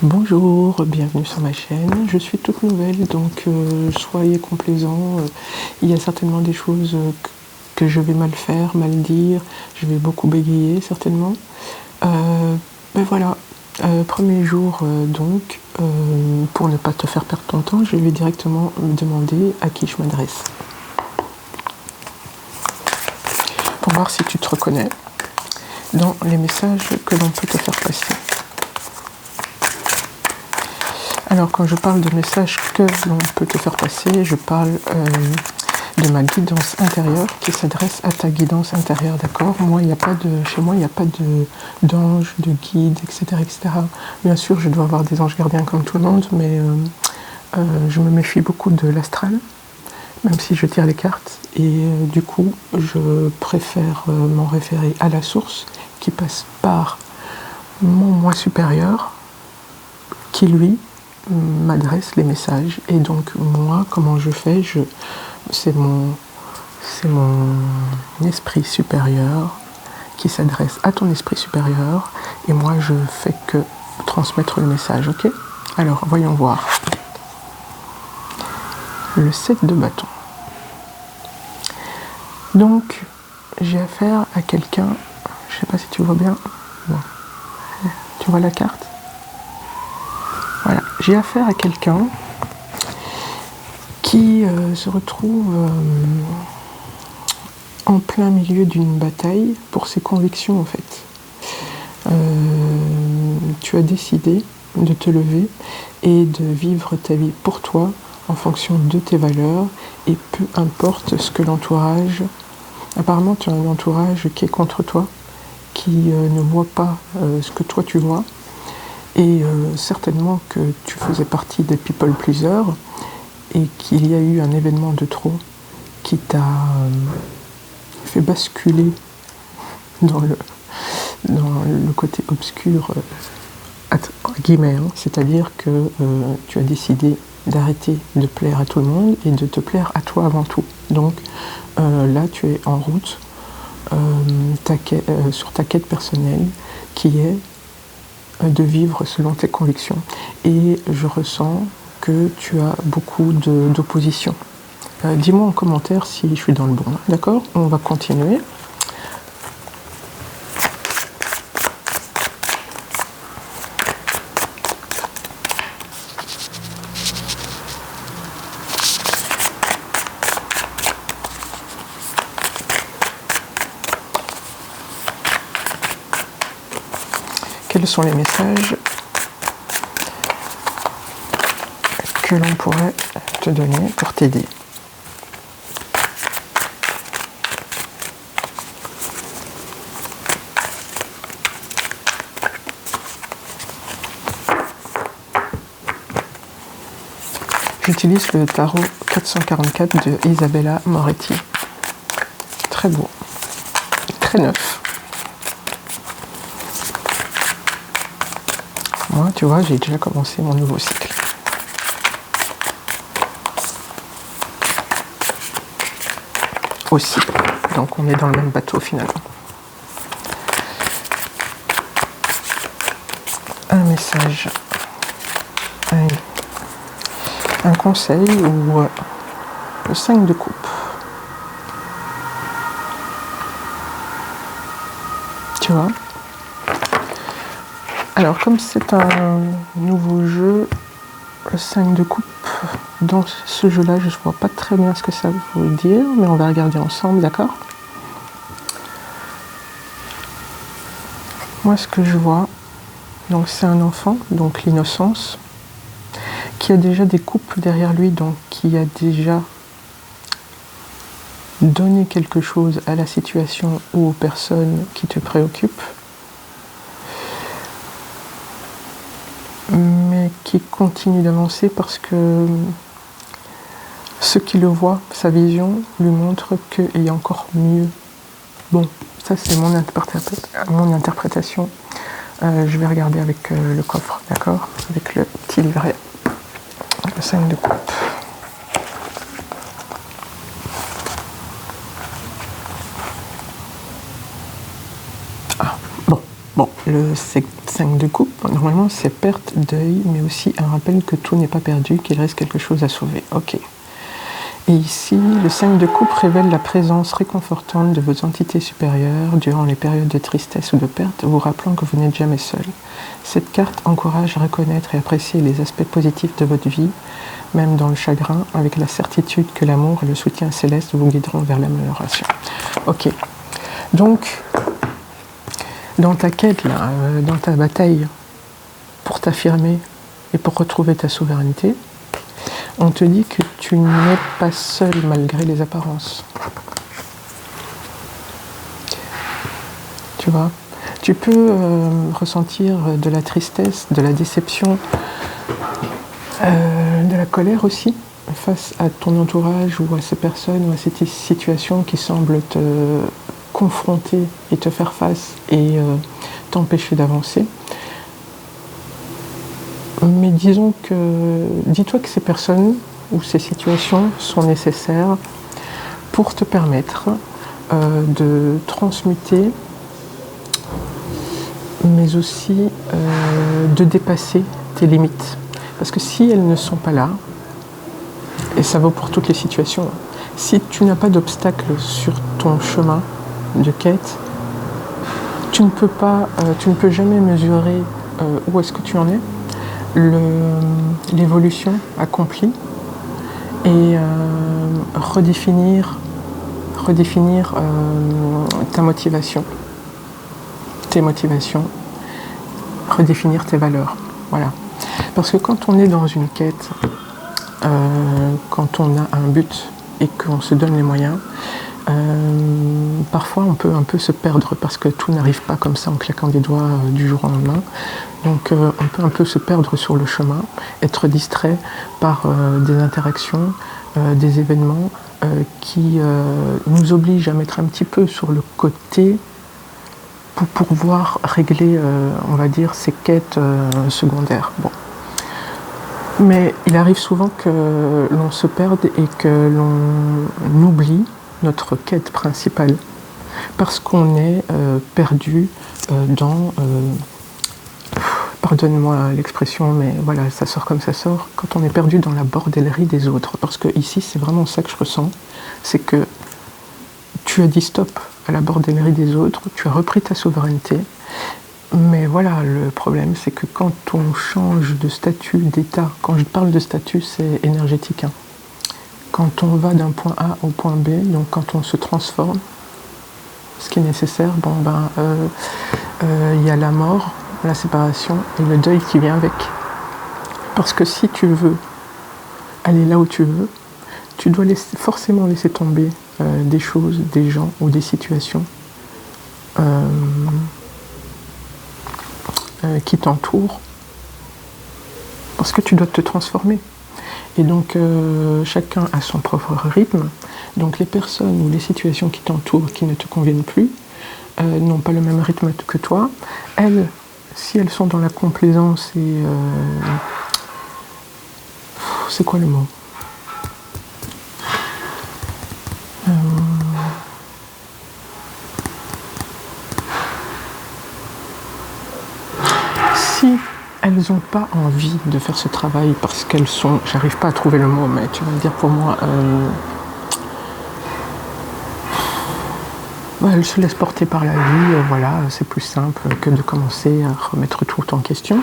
Bonjour, bienvenue sur ma chaîne. Je suis toute nouvelle, donc soyez complaisants. Il y a certainement des choses que je vais mal faire, mal dire. Je vais beaucoup bégayer, certainement. Mais voilà, premier jour, donc, pour ne pas te faire perdre ton temps, je vais directement me demander à qui je m'adresse. Pour voir si tu te reconnais dans les messages que l'on peut te faire passer. Alors, quand je parle de messages que l'on peut te faire passer, je parle de ma guidance intérieure qui s'adresse à ta guidance intérieure, d'accord? Moi, chez moi, il n'y a pas d'ange, de guide, etc., etc. Bien sûr, je dois avoir des anges gardiens comme tout le monde, mais je me méfie beaucoup de l'astral, même si je tire les cartes. Et du coup, je préfère m'en référer à la source qui passe par mon moi supérieur, qui lui m'adresse les messages. Et donc moi, comment je fais, c'est mon esprit supérieur qui s'adresse à ton esprit supérieur, et moi je fais que transmettre le message, ok? Alors voyons voir. Le 7 de bâton. Donc j'ai affaire à quelqu'un, je sais pas si tu vois bien, bon. Tu vois la carte? Voilà, j'ai affaire à quelqu'un qui se retrouve en plein milieu d'une bataille pour ses convictions, en fait. Tu as décidé de te lever et de vivre ta vie pour toi en fonction de tes valeurs, et peu importe ce que l'entourage... Apparemment, tu as un entourage qui est contre toi, qui ne voit pas ce que toi tu vois. Et certainement que tu faisais partie des people pleasers et qu'il y a eu un événement de trop qui t'a fait basculer dans le côté obscur, guillemets, hein. C'est-à-dire que tu as décidé d'arrêter de plaire à tout le monde et de te plaire à toi avant tout. Donc là, tu es en route sur ta quête personnelle qui est de vivre selon tes convictions. Et je ressens que tu as beaucoup d'opposition. Dis-moi en commentaire si je suis dans le bon. D'accord? On va continuer. Quels sont les messages que l'on pourrait te donner pour t'aider? J'utilise le tarot 444 de Isabella Moretti. Très beau, très neuf. Moi, tu vois, j'ai déjà commencé mon nouveau cycle. Aussi. Donc on est dans le même bateau finalement. Un message. Un conseil ou le 5 de coupe. Tu vois? Alors comme c'est un nouveau jeu, le 5 de coupe, dans ce jeu-là, je ne vois pas très bien ce que ça veut dire, mais on va regarder ensemble, d'accord? Moi, ce que je vois, donc c'est un enfant, donc l'innocence, qui a déjà des coupes derrière lui, donc qui a déjà donné quelque chose à la situation ou aux personnes qui te préoccupent, mais qui continue d'avancer parce que ce qui le voit, sa vision, lui montre qu'il y a encore mieux. Bon, ça c'est mon interprétation. Je vais regarder avec le coffre, d'accord? Avec le petit livret. Le 5 de coupe. Ah, bon, Bon, le 5 de coupe, normalement c'est perte, deuil, mais aussi un rappel que tout n'est pas perdu, qu'il reste quelque chose à sauver. Ok. Et ici, le 5 de coupe révèle la présence réconfortante de vos entités supérieures durant les périodes de tristesse ou de perte, vous rappelant que vous n'êtes jamais seul. Cette carte encourage à reconnaître et apprécier les aspects positifs de votre vie, même dans le chagrin, avec la certitude que l'amour et le soutien céleste vous guideront vers l'amélioration. Ok. Donc, dans ta quête, là, dans ta bataille pour t'affirmer et pour retrouver ta souveraineté, on te dit que tu n'es pas seul malgré les apparences. Tu vois, tu peux ressentir de la tristesse, de la déception, de la colère aussi face à ton entourage ou à ces personnes ou à cette situation qui semblent te confronter et te faire face et t'empêcher d'avancer. Mais dis-toi que ces personnes ou ces situations sont nécessaires pour te permettre de transmuter, mais aussi de dépasser tes limites. Parce que si elles ne sont pas là, et ça vaut pour toutes les situations, si tu n'as pas d'obstacle sur ton chemin de quête, tu ne peux jamais mesurer où est-ce que tu en es, l'évolution accomplie et redéfinir ta motivation, tes motivations, redéfinir tes valeurs. Voilà. Parce que quand on est dans une quête, quand on a un but et qu'on se donne les moyens, parfois on peut un peu se perdre parce que tout n'arrive pas comme ça en claquant des doigts du jour au lendemain. Donc on peut un peu se perdre sur le chemin, être distrait par des interactions, des événements qui nous obligent à mettre un petit peu sur le côté pour pouvoir régler, on va dire, ces quêtes secondaires. Bon. Mais il arrive souvent que l'on se perde et que l'on oublie notre quête principale parce qu'on est perdu dans... pardonne-moi l'expression, mais voilà, ça sort comme ça sort, quand on est perdu dans la bordellerie des autres. Parce que ici, c'est vraiment ça que je ressens, c'est que tu as dit stop à la bordellerie des autres, tu as repris ta souveraineté, mais voilà, le problème, c'est que quand on change de statut, d'état, quand je parle de statut, c'est énergétique, hein. Quand on va d'un point A au point B, donc quand on se transforme, ce qui est nécessaire, y a la mort, la séparation et le deuil qui vient avec. Parce que si tu veux aller là où tu veux, tu dois forcément laisser tomber des choses, des gens ou des situations qui t'entourent, parce que tu dois te transformer. Et donc chacun a son propre rythme. Donc les personnes ou les situations qui t'entourent, qui ne te conviennent plus, n'ont pas le même rythme que toi. Elles, si elles sont dans la complaisance et... c'est quoi le mot ? Si elles n'ont pas envie de faire ce travail parce qu'elles sont... J'arrive pas à trouver le mot, mais tu vas le dire pour moi... elles se laissent porter par la vie, voilà, c'est plus simple que de commencer à remettre tout en question.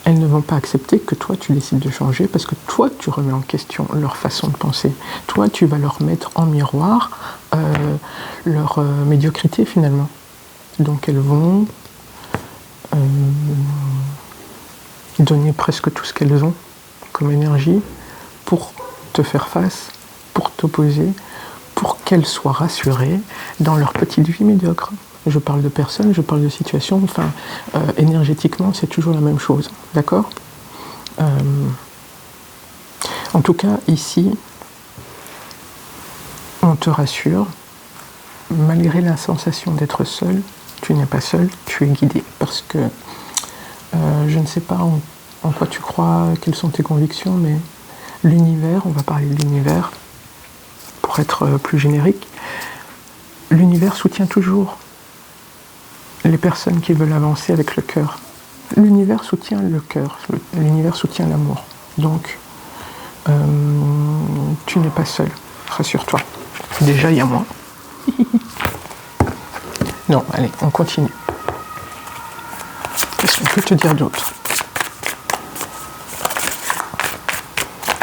Elles ne vont pas accepter que toi tu décides de changer parce que toi tu remets en question leur façon de penser. Toi tu vas leur mettre en miroir leur médiocrité finalement. Donc elles vont donner presque tout ce qu'elles ont comme énergie pour te faire face, pour t'opposer, pour qu'elles soient rassurées dans leur petite vie médiocre. Je parle de personnes, je parle de situations, enfin, énergétiquement, c'est toujours la même chose, d'accord ? En tout cas, ici, on te rassure, malgré la sensation d'être seul, tu n'es pas seul, tu es guidé, parce que je ne sais pas en quoi tu crois, quelles sont tes convictions, mais l'univers, on va parler de l'univers, pour être plus générique, l'univers soutient toujours les personnes qui veulent avancer avec le cœur. L'univers soutient le cœur, l'univers soutient l'amour. Donc, tu n'es pas seul, rassure-toi. Déjà, il y a moi. Non, allez, on continue. Qu'est-ce qu'on peut te dire d'autre?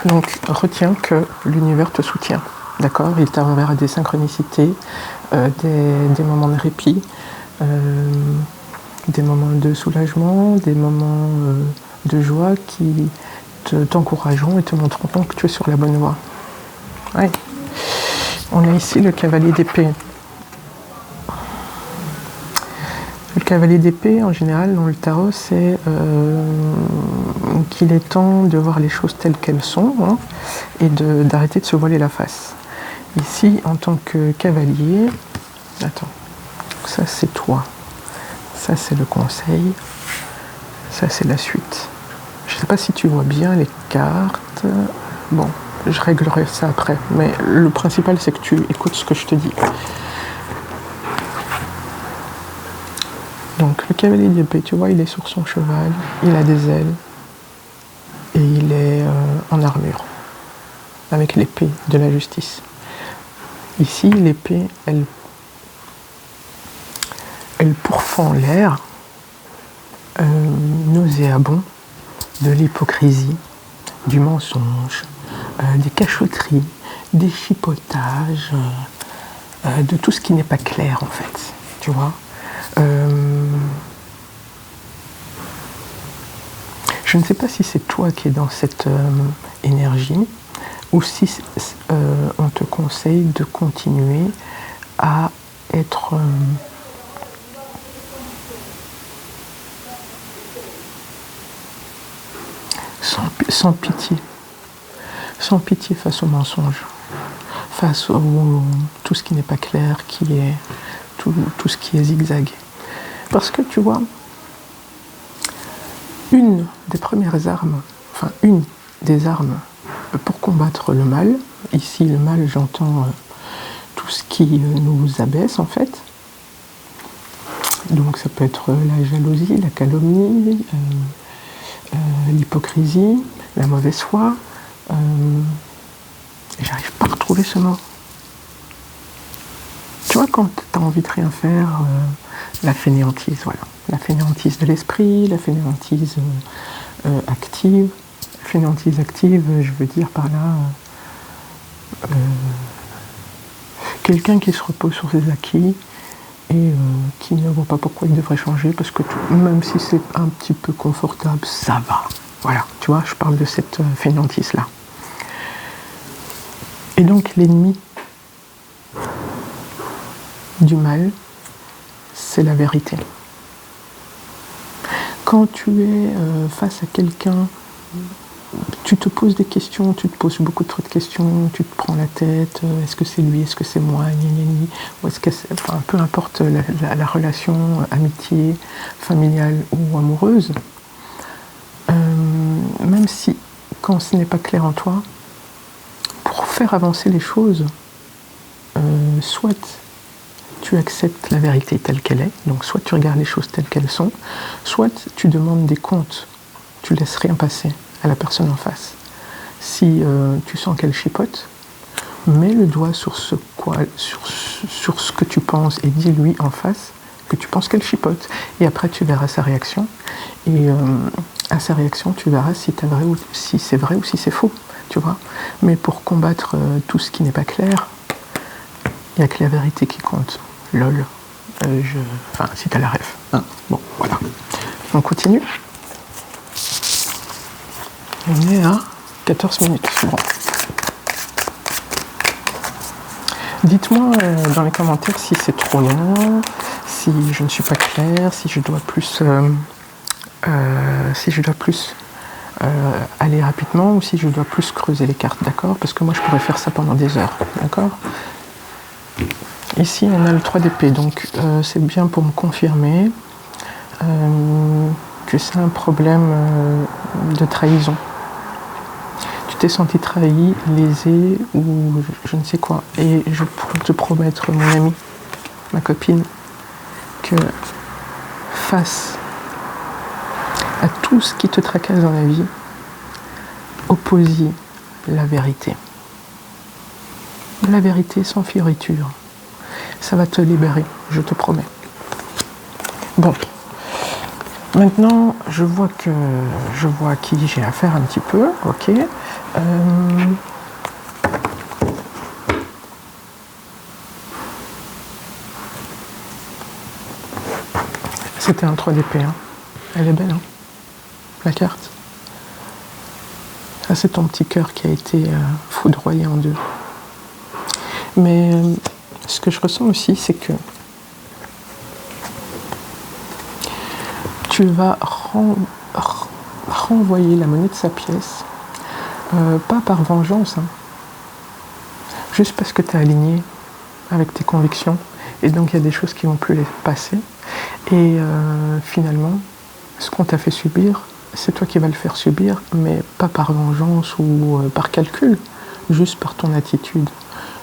Donc, retiens que l'univers te soutient, d'accord? Il t'enverra des synchronicités, des moments de répit, des moments de soulagement, des moments de joie qui t'encourageront et te montreront que tu es sur la bonne voie. Ouais. On a ici le cavalier d'épée. Le cavalier d'épée, en général, dans le tarot, c'est qu'il est temps de voir les choses telles qu'elles sont, hein, et d'arrêter de se voiler la face. Ici, en tant que cavalier, attends, ça c'est toi, ça c'est le conseil, ça c'est la suite. Je ne sais pas si tu vois bien les cartes. Bon, je réglerai ça après, mais le principal c'est que tu écoutes ce que je te dis. Donc le cavalier d'épée, tu vois, il est sur son cheval, il a des ailes et il est en armure avec l'épée de la justice. Ici, l'épée, elle pourfend l'air nauséabond de l'hypocrisie, du mensonge, des cachotteries, des chipotages, de tout ce qui n'est pas clair en fait, tu vois. Je ne sais pas si c'est toi qui es dans cette énergie ou si on te conseille de continuer à être sans pitié face au mensonge, face à tout ce qui n'est pas clair, qui est tout ce qui est zigzag. Parce que tu vois, une des armes pour combattre le mal, ici le mal j'entends tout ce qui nous abaisse en fait, donc ça peut être la jalousie, la calomnie, l'hypocrisie, la mauvaise foi, j'arrive pas à retrouver ce mot. Tu vois, quand tu as envie de rien faire, la fainéantise, voilà. La fainéantise de l'esprit, la fainéantise active. Fainéantise active, je veux dire par là, quelqu'un qui se repose sur ses acquis et qui ne voit pas pourquoi il devrait changer, parce que même si c'est un petit peu confortable, ça va. Voilà, tu vois, je parle de cette fainéantise-là. Et donc l'ennemi du mal, c'est la vérité. Quand tu es face à quelqu'un, tu te poses des questions, tu te poses beaucoup trop de questions, tu te prends la tête, est-ce que c'est lui, est-ce que c'est moi, ou est-ce que c'est, enfin, peu importe la relation, amitié, familiale ou amoureuse, même si, quand ce n'est pas clair en toi, pour faire avancer les choses, soit tu acceptes la vérité telle qu'elle est, donc soit tu regardes les choses telles qu'elles sont, soit tu demandes des comptes, tu laisses rien passer à la personne en face. Si tu sens qu'elle chipote, mets le doigt sur ce que tu penses et dis-lui en face que tu penses qu'elle chipote. Et après tu verras sa réaction, et à sa réaction tu verras si c'est vrai ou si c'est faux, tu vois. Mais pour combattre tout ce qui n'est pas clair, il n'y a que la vérité qui compte. Lol. Enfin, si t'as la ref. Hein. Bon, voilà. On continue. On est à 14 minutes. Bon. Dites-moi dans les commentaires si c'est trop long, si je ne suis pas claire, si je dois plus, aller rapidement ou si je dois plus creuser les cartes, d'accord? Parce que moi je pourrais faire ça pendant des heures, d'accord? Ici on a le 3 d'épée, donc c'est bien pour me confirmer que c'est un problème de trahison. Tu t'es senti trahi, lésé ou je ne sais quoi. Et je peux te promettre, mon ami, ma copine, que face à tout ce qui te tracasse dans la vie, opposer la vérité. La vérité sans fioriture. Ça va te libérer, je te promets. Bon. Maintenant, je vois à qui j'ai affaire un petit peu, ok. C'était un 3 d'épée, hein. Elle est belle, hein, la carte. Ça, c'est ton petit cœur qui a été foudroyé en deux. Mais ce que je ressens aussi, c'est que tu vas renvoyer la monnaie de sa pièce, pas par vengeance, hein, juste parce que tu es aligné avec tes convictions, et donc il y a des choses qui vont plus les passer, et finalement, ce qu'on t'a fait subir, c'est toi qui vas le faire subir, mais pas par vengeance ou par calcul, juste par ton attitude,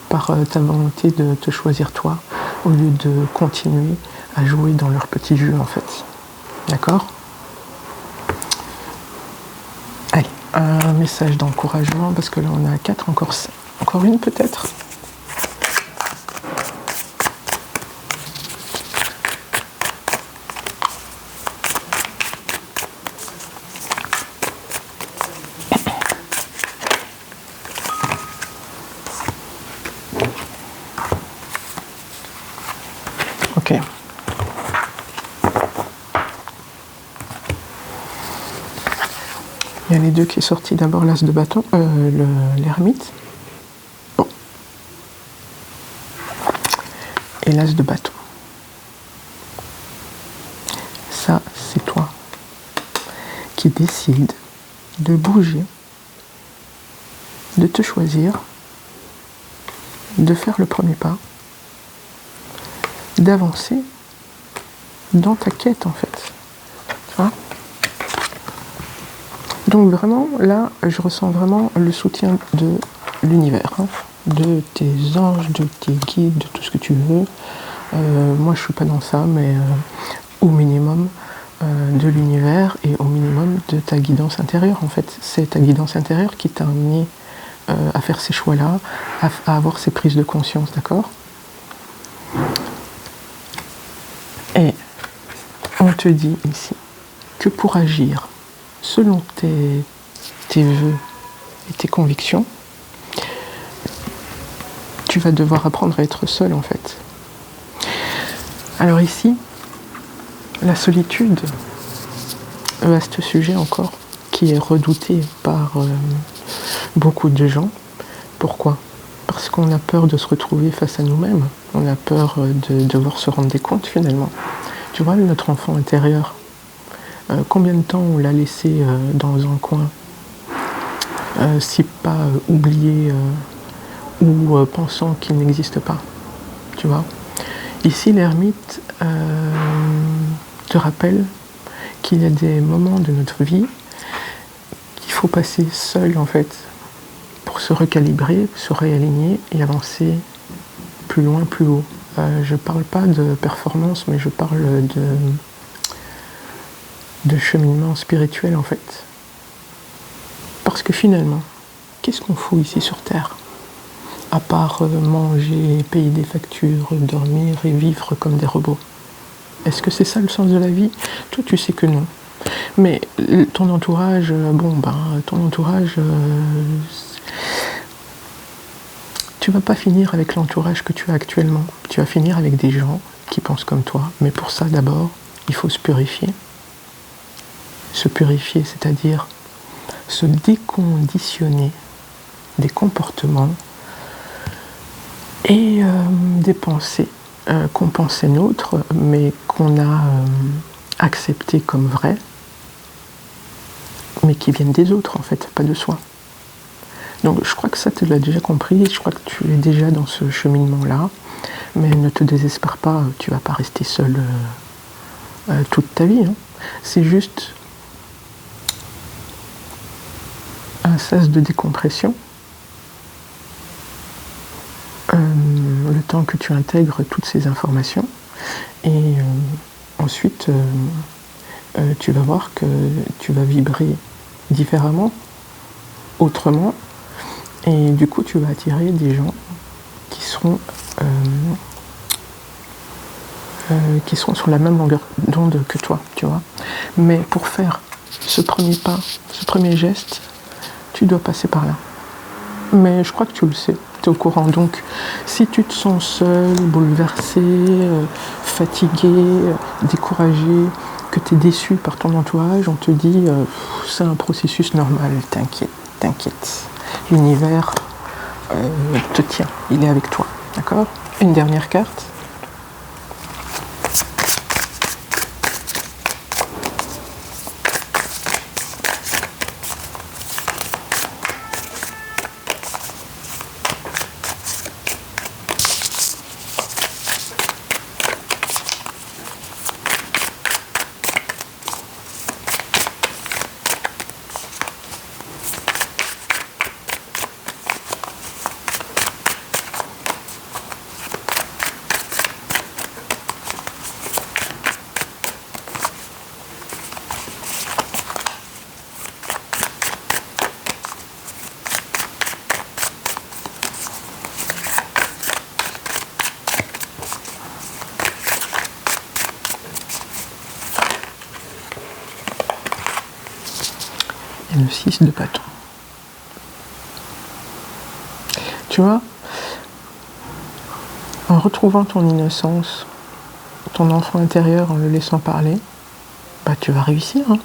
par ta volonté de te choisir toi, au lieu de continuer à jouer dans leur petit jeu en fait. D'accord? Allez, un message d'encouragement, parce que là on a 4, encore une peut-être. Ok. Il y a les deux qui est sorti, d'abord l'as de bâton, l'ermite. Bon. Et l'as de bâton. Ça, c'est toi qui décide de bouger, de te choisir, de faire le premier pas, d'avancer dans ta quête en fait. Tu vois ? Donc vraiment, là, je ressens vraiment le soutien de l'univers, hein, de tes anges, de tes guides, de tout ce que tu veux. Moi, je suis pas dans ça, mais au minimum de l'univers et au minimum de ta guidance intérieure, en fait. C'est ta guidance intérieure qui t'a amené à faire ces choix-là, à avoir ces prises de conscience, d'accord ? Et on te dit ici que pour agir selon tes vœux et tes convictions, tu vas devoir apprendre à être seul en fait. Alors ici, la solitude, vaste sujet encore, qui est redouté par beaucoup de gens. Pourquoi ? Parce qu'on a peur de se retrouver face à nous-mêmes. On a peur de devoir se rendre des comptes finalement. Tu vois, notre enfant intérieur, combien de temps on l'a laissé dans un coin, si pas oublié ou pensant qu'il n'existe pas, tu vois. Ici, l'ermite te rappelle qu'il y a des moments de notre vie qu'il faut passer seul en fait, pour se recalibrer, se réaligner et avancer plus loin, plus haut. Je parle pas de performance, mais je parle de cheminement spirituel en fait. Parce que finalement, qu'est-ce qu'on fout ici sur Terre ? À part manger, payer des factures, dormir et vivre comme des robots. Est-ce que c'est ça le sens de la vie ? Toi, tu sais que non. Mais ton entourage, tu vas pas finir avec l'entourage que tu as actuellement. Tu vas finir avec des gens qui pensent comme toi. Mais pour ça, d'abord, il faut se purifier. Se purifier, c'est-à-dire se déconditionner des comportements et des pensées qu'on pensait nôtres, mais qu'on a acceptées comme vraies, mais qui viennent des autres en fait, pas de soi. Donc je crois que ça tu l'as déjà compris, je crois que tu es déjà dans ce cheminement-là, mais ne te désespère pas, tu vas pas rester seul toute ta vie, hein. C'est juste un sas de décompression, le temps que tu intègres toutes ces informations, et ensuite, tu vas voir que tu vas vibrer différemment, autrement, et du coup, tu vas attirer des gens qui seront sur la même longueur d'onde que toi, tu vois. Mais pour faire ce premier pas, ce premier geste, tu dois passer par là. Mais je crois que tu le sais, tu es au courant. Donc, si tu te sens seul, bouleversé, fatigué, découragé, que tu es déçu par ton entourage, on te dit c'est un processus normal, t'inquiète, t'inquiète. L'univers te tient, il est avec toi, d'accord? Une dernière carte. Et le 6 de bâton. Tu vois, en retrouvant ton innocence, ton enfant intérieur, en le laissant parler, bah tu vas réussir. Hein.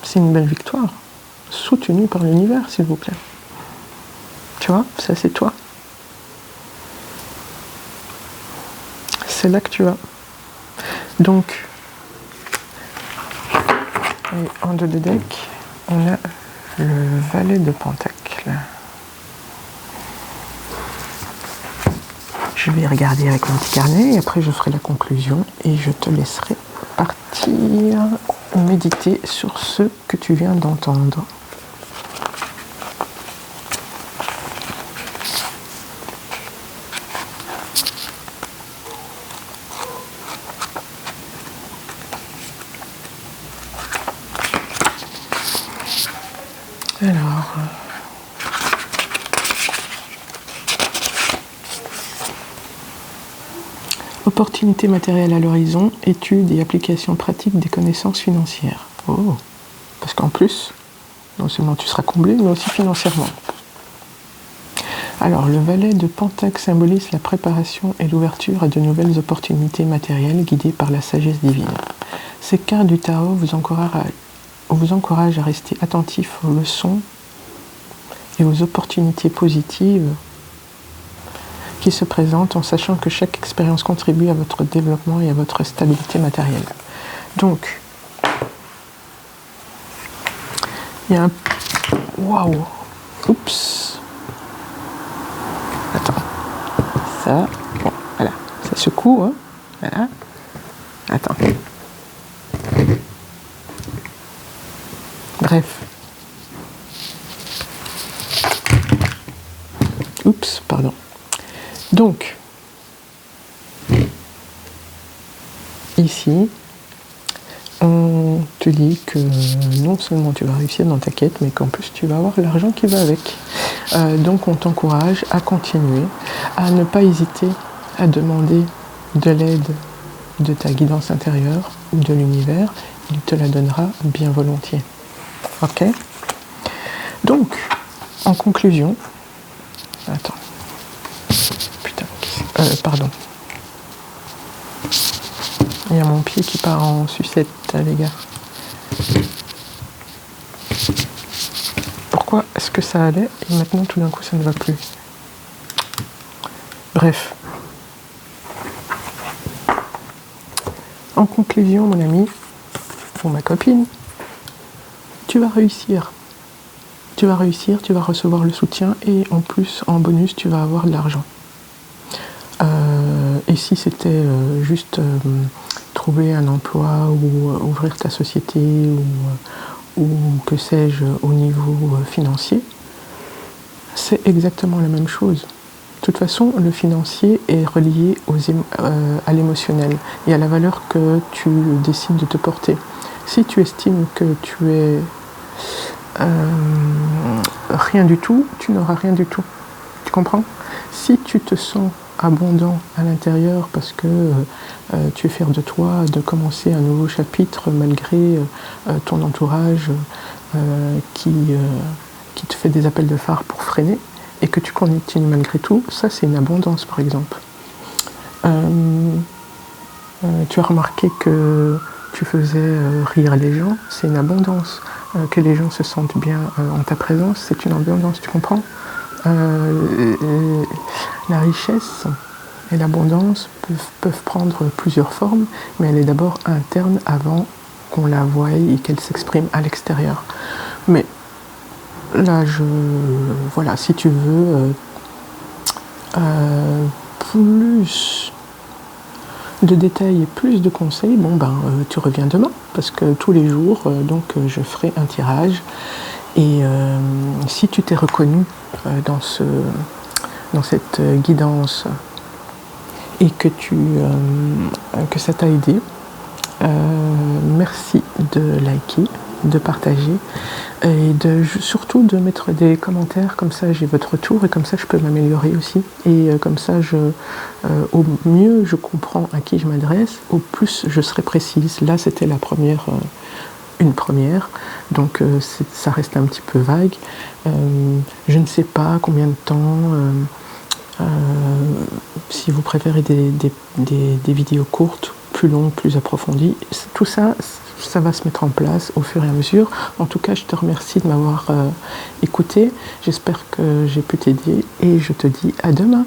C'est une belle victoire, soutenue par l'univers, s'il vous plaît. Tu vois, ça c'est toi. C'est là que tu vas. Donc, en dos de deck, on a le valet de Pentacle. Je vais regarder avec mon petit carnet et après je ferai la conclusion et je te laisserai partir méditer sur ce que tu viens d'entendre. Alors, opportunités matérielles à l'horizon, études et applications pratiques des connaissances financières. Oh, parce qu'en plus, non seulement tu seras comblé, mais aussi financièrement. Alors, le valet de Pentacle symbolise la préparation et l'ouverture à de nouvelles opportunités matérielles guidées par la sagesse divine. Ces cartes du tarot vous encouragent à rester attentif aux leçons et aux opportunités positives qui se présentent en sachant que chaque expérience contribue à votre développement et à votre stabilité matérielle. Donc, il y a un... Waouh! Oups! Attends. Ça, bon, voilà. Ça secoue, hein? Voilà. Attends. Bref. Oups, pardon. Donc, ici, on te dit que non seulement tu vas réussir dans ta quête, mais qu'en plus tu vas avoir l'argent qui va avec. Donc on t'encourage à continuer, à ne pas hésiter à demander de l'aide de ta guidance intérieure ou de l'univers. Il te la donnera bien volontiers. Ok? Donc, en conclusion, attends. Putain, pardon. Il y a mon pied qui part en sucette, les gars. Pourquoi est-ce que ça allait et maintenant tout d'un coup ça ne va plus? Bref. En conclusion, mon ami, ou ma copine, tu vas réussir. Tu vas réussir, tu vas recevoir le soutien et en plus, en bonus, tu vas avoir de l'argent. Et si c'était juste trouver un emploi ou ouvrir ta société ou que sais-je au niveau financier, c'est exactement la même chose. toute façon, le financier est relié à l'émotionnel et à la valeur que tu décides de te porter. Si tu estimes que tu es rien du tout, tu n'auras rien du tout. Tu comprends? Si tu te sens abondant à l'intérieur parce que tu es fier de toi, de commencer un nouveau chapitre malgré ton entourage qui te fait des appels de phare pour freiner, et que tu continues malgré tout, ça c'est une abondance par exemple. Tu as remarqué que tu faisais rire les gens, c'est une abondance. Que les gens se sentent bien en ta présence, c'est une abondance, tu comprends? La richesse et l'abondance peuvent prendre plusieurs formes, mais elle est d'abord interne avant qu'on la voie et qu'elle s'exprime à l'extérieur. Mais là, voilà, si tu veux plus de détails et plus de conseils, tu reviens demain, parce que tous les jours, je ferai un tirage. Et si tu t'es reconnu dans cette guidance et que ça t'a aidé, merci de liker, de partager et surtout de mettre des commentaires, comme ça j'ai votre retour et comme ça je peux m'améliorer aussi, et comme ça au mieux je comprends à qui je m'adresse, au plus je serai précise. Là c'était une première, donc ça reste un petit peu vague. Je ne sais pas combien de temps, si vous préférez des vidéos courtes, plus longues, plus approfondies, tout ça, ça va se mettre en place au fur et à mesure. En tout cas, je te remercie de m'avoir écouté. J'espère que j'ai pu t'aider et je te dis à demain.